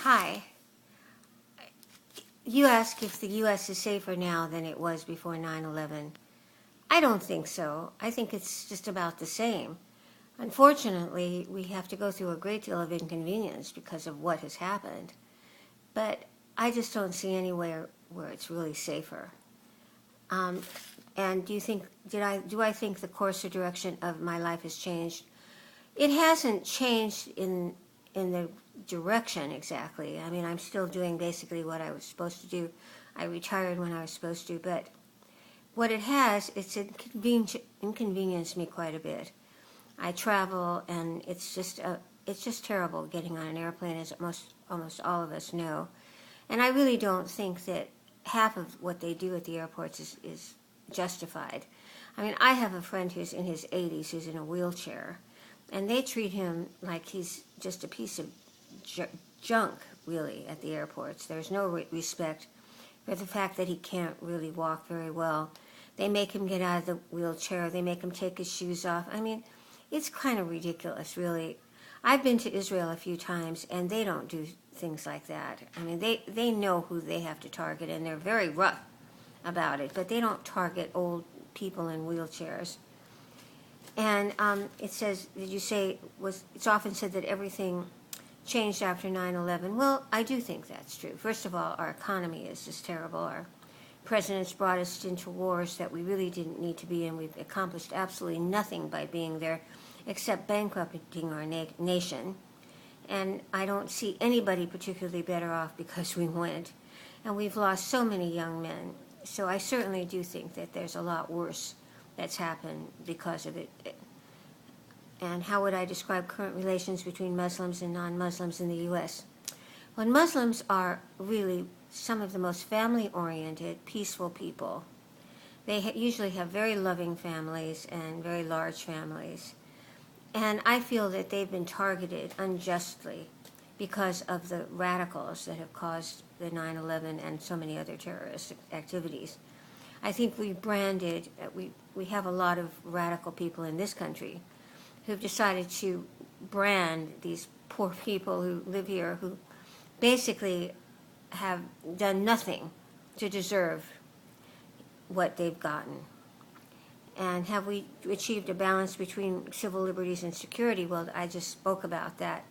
Hi. You ask if the U.S. is safer now than it was before 9/11. I don't think so. I think it's just about the same. Unfortunately, we have to go through a great deal of inconvenience because of what has happened. But I just don't see anywhere where it's really safer. Um, and do I think the course or direction of my life has changed? It hasn't changed in the direction exactly. I mean, I'm still doing basically what I was supposed to do. I retired when I was supposed to, but what it has, it's inconvenienced me quite a bit. I travel, and it's just terrible getting on an airplane, as almost all of us know. And I really don't think that half of what they do at the airports is justified. I mean, I have a friend who's in his 80s who's in a wheelchair, and they treat him like he's just a piece of junk, really, at the airports. There's no respect for the fact that he can't really walk very well. They make him get out of the wheelchair. They make him take his shoes off. I mean, it's kind of ridiculous, really. I've been to Israel a few times, and they don't do things like that. I mean, they know who they have to target, and they're very rough about it, but they don't target old people in wheelchairs. And it says, it's often said that everything changed after 9/11. Well, I do think that's true. First of all, our economy is just terrible. Our presidents brought us into wars that we really didn't need to be in. We've accomplished absolutely nothing by being there except bankrupting our nation. And I don't see anybody particularly better off because we went. And we've lost so many young men. So I certainly do think that there's a lot worse that's happened because of it. And how would I describe current relations between Muslims and non-Muslims in the U.S.? Well, Muslims are really some of the most family-oriented, peaceful people. They usually have very loving families and very large families. And I feel that they've been targeted unjustly because of the radicals that have caused the 9/11 and so many other terrorist activities. I think we have a lot of radical people in this country who've decided to brand these poor people who live here, who basically have done nothing to deserve what they've gotten. And have we achieved a balance between civil liberties and security? Well, I just spoke about that.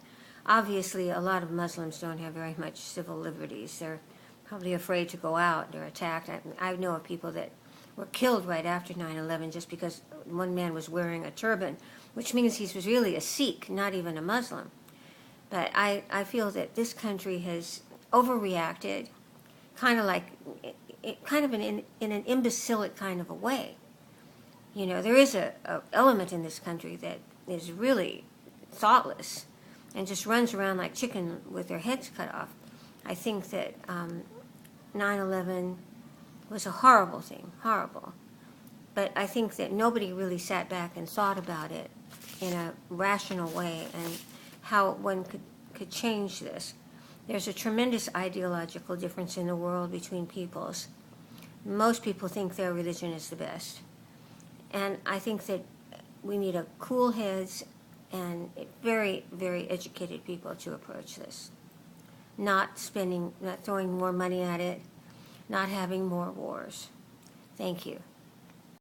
Obviously, a lot of Muslims don't have very much civil liberties. They're probably afraid to go out. They're attacked. I know of people that were killed right after 9/11 just because one man was wearing a turban, which means he was really a Sikh, not even a Muslim. But I feel that this country has overreacted, kind of in an imbecilic kind of a way. You know, there is a element in this country that is really thoughtless and just runs around like chicken with their heads cut off. I think that 9/11 was a horrible thing, horrible. But I think that nobody really sat back and thought about it in a rational way and how one could change this. There's a tremendous ideological difference in the world between peoples. Most people think their religion is the best. And I think that we need a cool heads and very, very educated people to approach this. Not throwing more money at it, not having more wars. Thank you.